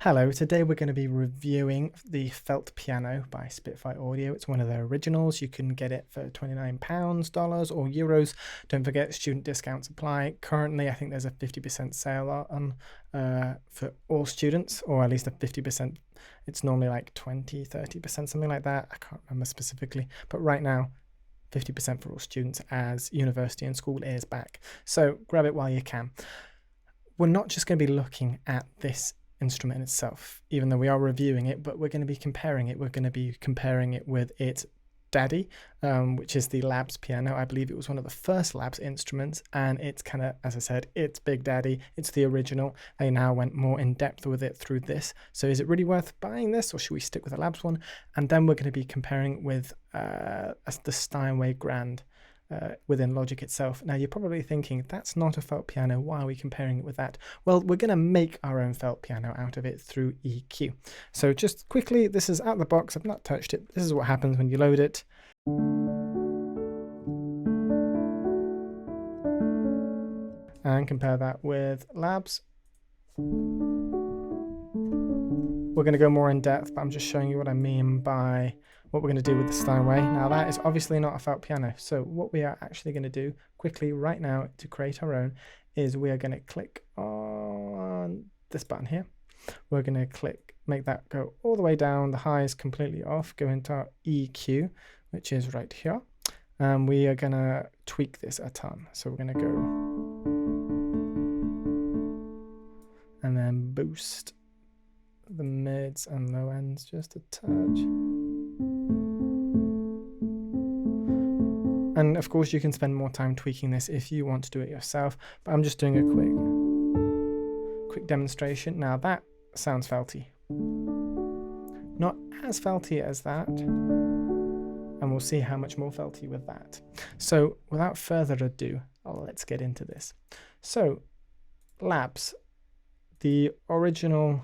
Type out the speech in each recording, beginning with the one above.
Hello, today we're going to be reviewing the felt piano by Spitfire Audio. It's one of their originals. You can get it for £29, dollars or euros. Don't forget, student discounts apply. Currently, I think there's a 50% sale on for all students, or at least a 50%. It's normally like 20, 30%, something like that. I can't remember specifically, but right now, 50% for all students as university and school is back. So grab it while you can. We're not just going to be looking at this instrument itself, even though we are reviewing it, but we're going to be comparing it. We're going to be comparing it with its daddy, which is the Labs piano. I believe it was one of the first Labs instruments, and it's kind of, as I said, it's Big Daddy. It's the original. They now went more in depth with it through this. So is it really worth buying this, or should we stick with the Labs one? And then we're going to be comparing with the Steinway Grand within Logic itself. Now you're probably thinking, that's not a felt piano, why are we comparing it with that? Well, we're going to make our own felt piano out of it through EQ. So just quickly, this is out of the box, I've not touched it. This is what happens when you load it. And compare that with Labs. We're going to go more in depth, but I'm just showing you what I mean by what we're going to do with the Steinway. Now that is obviously not a felt piano. So what we are actually going to do quickly right now to create our own is we are going to click on this button here. We're going to make that go all the way down. The high is completely off. Go into our EQ, which is right here. And we are going to tweak this a ton. So we're going to go and then boost the mids and low ends just a touch. And of course you can spend more time tweaking this if you want to do it yourself, but I'm just doing a quick demonstration. Now that sounds felty. Not as felty as that, and we'll see how much more felty with that. So without further ado, let's get into this. So Labs, the original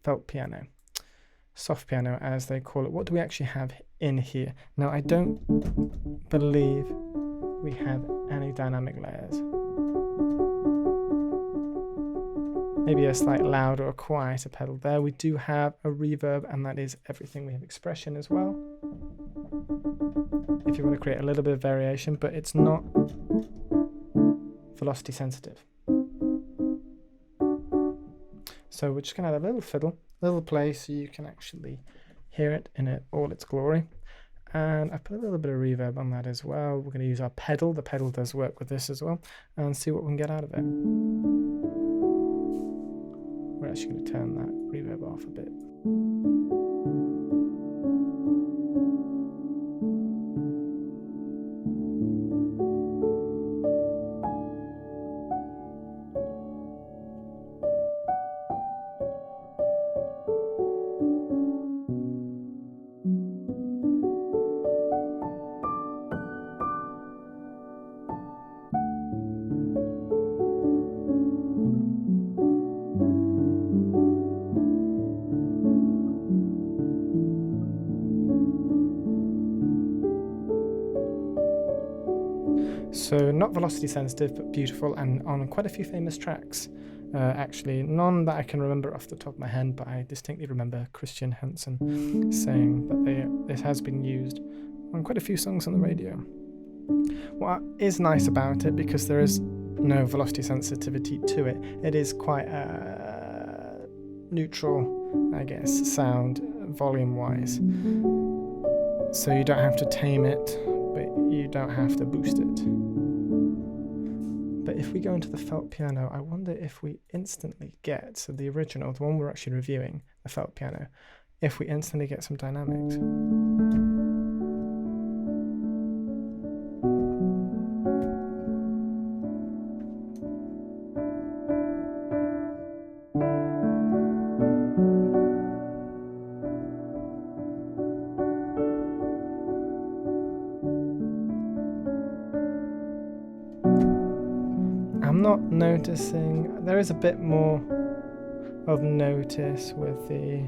felt piano, soft piano as they call it. What do we actually have in here? Now I don't believe we have any dynamic layers. Maybe a slight louder or quieter pedal there. We do have a reverb, and that is everything. We have expression as well, if you want to create a little bit of variation, but it's not velocity sensitive. So we're just going to have a little fiddle, little play, so you can actually hear it in all its glory. And I put a little bit of reverb on that as well. We're going to use our pedal. The pedal does work with this as well, and see what we can get out of it. We're actually going to turn that reverb off a bit. So not velocity sensitive, but beautiful, and on quite a few famous tracks. Actually, none that I can remember off the top of my head, but I distinctly remember Christian Hansen saying that this has been used on quite a few songs on the radio. What is nice about it, because there is no velocity sensitivity to it, it is quite neutral, I guess, sound volume-wise. So you don't have to tame it, but you don't have to boost it. But if we go into the felt piano, I wonder if we instantly get, so the original, the one we're actually reviewing, the felt piano, if we instantly get some dynamics. I'm not noticing, there is a bit more of notice with the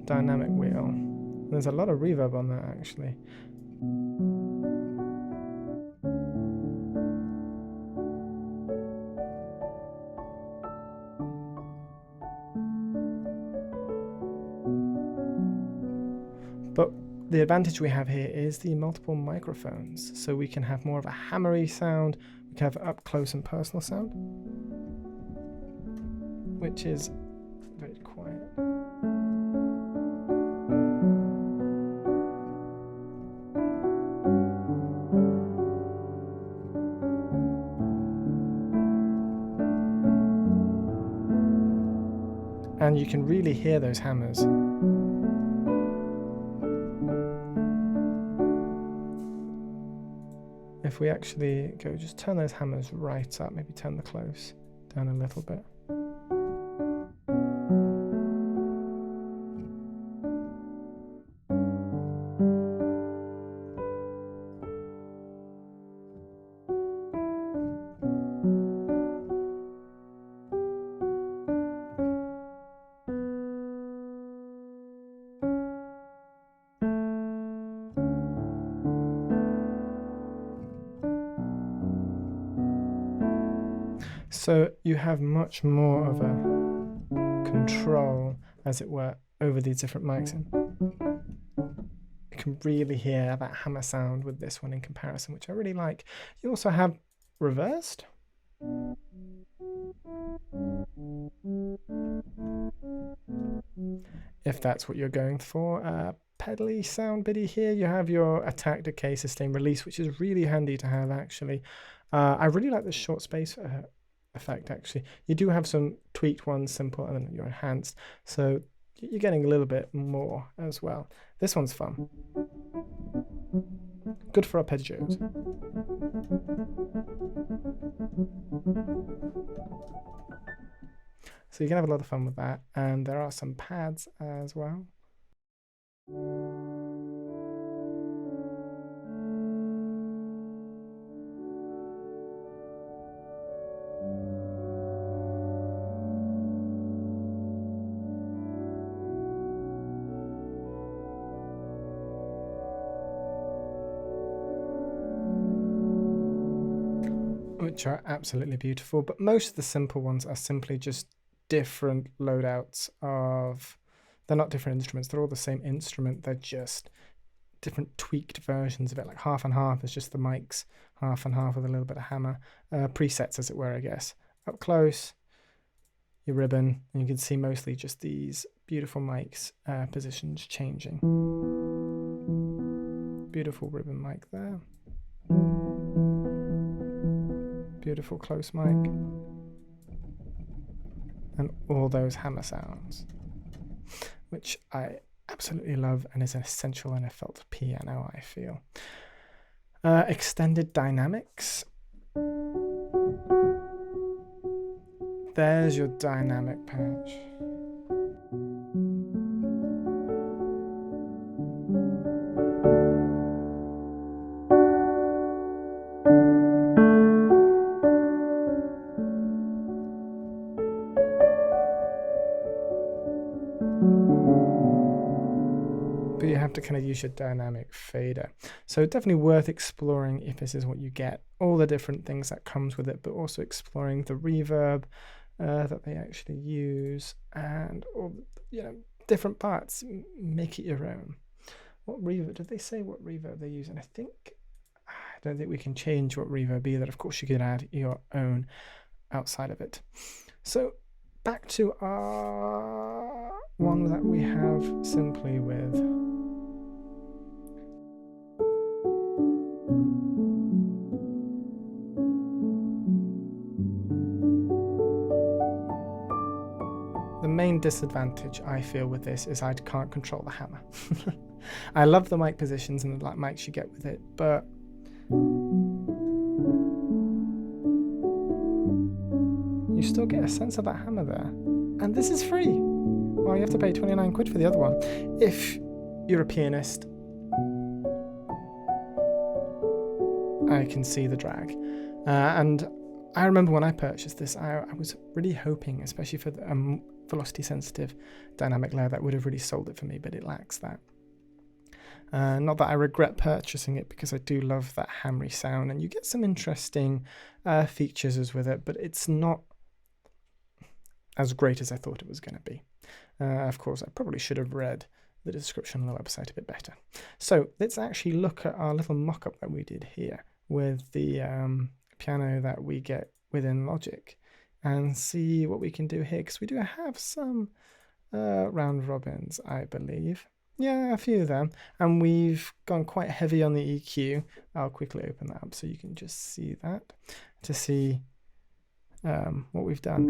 dynamic wheel. There's a lot of reverb on that actually. But the advantage we have here is the multiple microphones, so we can have more of a hammery sound, we can have up close and personal sound, which is very quiet. And you can really hear those hammers. If we actually go, just turn those hammers right up, maybe turn the close down a little bit. So you have much more of a control, as it were, over these different mics. And you can really hear that hammer sound with this one in comparison, which I really like. You also have reversed. If that's what you're going for. Pedally sound bitty here. You have your attack, decay, sustain, release, which is really handy to have actually. I really like the short space effect actually. You do have some tweaked ones, simple, and then you're enhanced, so you're getting a little bit more as well. This one's fun, good for arpeggios. So you can have a lot of fun with that, and there are some pads as well. Which are absolutely beautiful, but most of the simple ones are simply just different loadouts of, they're not different instruments, they're all the same instrument, they're just different tweaked versions of it, like half and half is just the mics, half and half with a little bit of hammer, presets as it were, I guess. Up close, your ribbon, and you can see mostly just these beautiful mics, positions changing. Beautiful ribbon mic there. Beautiful close mic, and all those hammer sounds, which I absolutely love and is essential in a felt piano, I feel. Extended dynamics. There's your dynamic patch. But you have to kind of use your dynamic fader. So definitely worth exploring if this is what you get. All the different things that comes with it, but also exploring the reverb that they actually use, and all, you know, different parts. Make it your own. What reverb? Did they say what reverb they use? And I don't think we can change what reverb either. Of course, you can add your own outside of it. So back to our one that we have simply with. The main disadvantage I feel with this is I can't control the hammer. I love the mic positions and the mics you get with it, but you still get a sense of that hammer there. And this is free. Well, you have to pay 29 quid for the other one. If you're a pianist, I can see the drag. And I remember when I purchased this, I was really hoping, especially for the velocity sensitive dynamic layer, that would have really sold it for me, but it lacks that. Not that I regret purchasing it, because I do love that hammery sound, and you get some interesting features as with it, but it's not as great as I thought it was going to be. Of course, I probably should have read the description on the website a bit better. So let's actually look at our little mock-up that we did here with the piano that we get within Logic and see what we can do here, because we do have some round robins, I believe. Yeah, a few of them. And we've gone quite heavy on the EQ. I'll quickly open that up so you can just see that to see what we've done.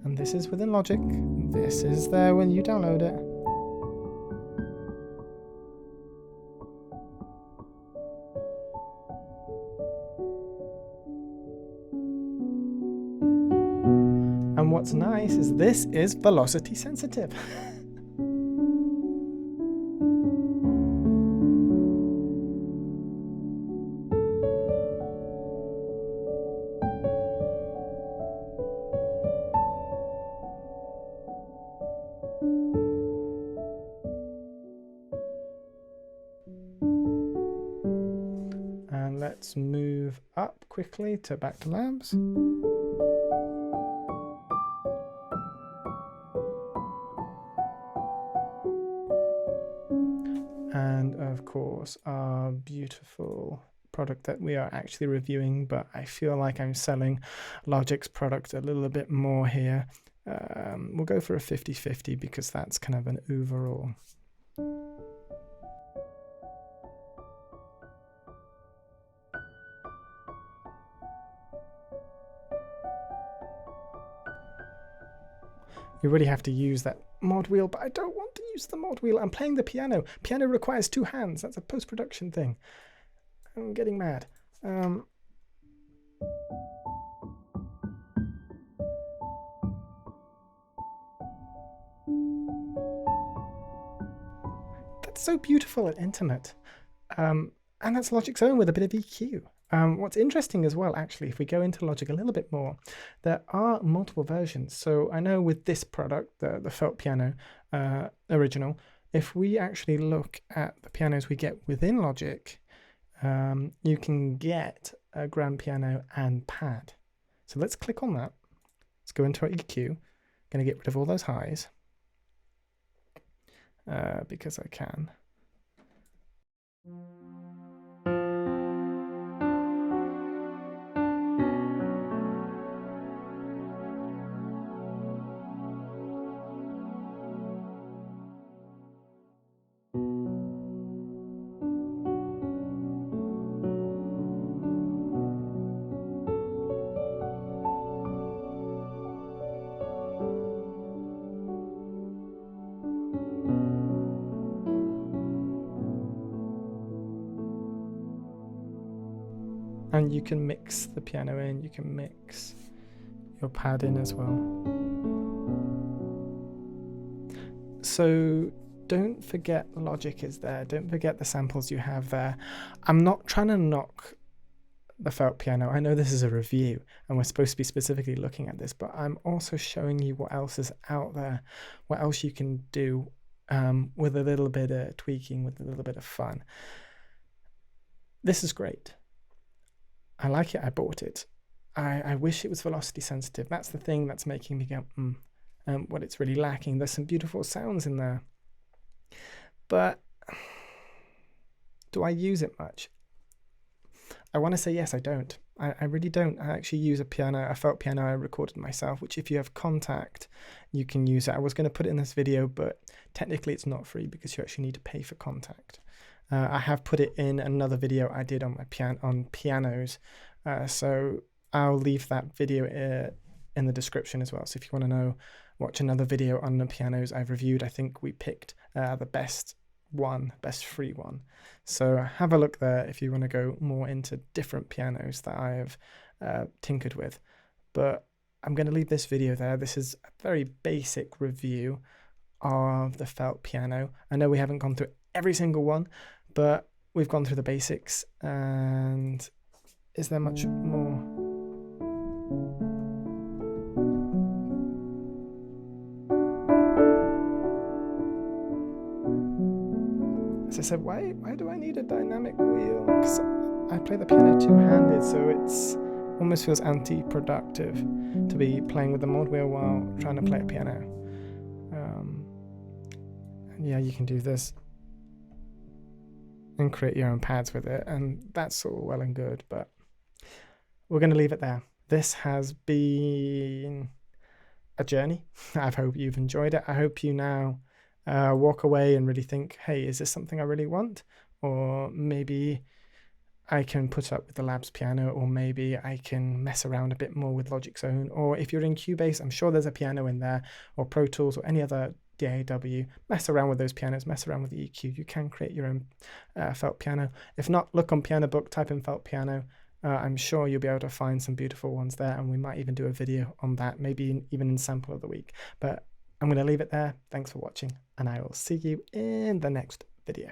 And this is within Logic. This is there when you download it. And what's nice is this is velocity sensitive. And let's move up quickly to back to labs. And of course, our beautiful product that we are actually reviewing, but I feel like I'm selling Logic's product a little bit more here. We'll go for a 50-50 because that's kind of an overall. You really have to use that mod wheel, but I don't want to use the mod wheel. I'm playing the piano. Piano requires 2 hands. That's a post-production thing. I'm getting mad. That's so beautiful and intimate. And that's Logic's own with a bit of EQ. What's interesting as well, actually, if we go into Logic a little bit more, there are multiple versions. So I know with this product, the felt piano original, if we actually look at the pianos we get within Logic, you can get a grand piano and pad. So let's click on that. Let's go into our EQ. I'm going to get rid of all those highs because I can. And you can mix the piano in, you can mix your pad in as well. So don't forget Logic is there, don't forget the samples you have there. I'm not trying to knock the felt piano. I know this is a review and we're supposed to be specifically looking at this, but I'm also showing you what else is out there, what else you can do with a little bit of tweaking, with a little bit of fun. This is great. I like it, I bought it. I wish it was velocity sensitive. That's the thing that's making me go, what it's really lacking. There's some beautiful sounds in there. But do I use it much? I want to say yes, I don't. I really don't. I actually use a felt piano I recorded myself, which if you have Contact, you can use it. I was going to put it in this video, but technically it's not free because you actually need to pay for Contact. I have put it in another video I did on my pianos, so I'll leave that video in the description as well. So if you want to watch another video on the pianos I've reviewed, I think we picked the best free one. So have a look there if you want to go more into different pianos that I have tinkered with. But I'm going to leave this video there. This is a very basic review of the felt piano. I know we haven't gone through every single one, but we've gone through the basics. And is there much more? As I said, why do I need a dynamic wheel? 'Cause I play the piano two-handed, so it's almost feels anti-productive to be playing with the mod wheel while trying to play a piano. Yeah, you can do this and create your own pads with it, and that's all well and good, but we're going to leave it there. This has been a journey. I hope you've enjoyed it. I hope you now walk away and really think, hey, is this something I really want? Or maybe I can put up with the Labs piano, or maybe I can mess around a bit more with Logic Zone. Or if you're in Cubase, I'm sure there's a piano in there, or Pro Tools, or any other DAW. Mess around with those pianos, mess around with the EQ. You can create your own felt piano. If not, look on Piano Book, type in felt piano. I'm sure you'll be able to find some beautiful ones there, and we might even do a video on that, maybe even in Sample of the Week. But I'm going to leave it there. Thanks for watching, and I will see you in the next video.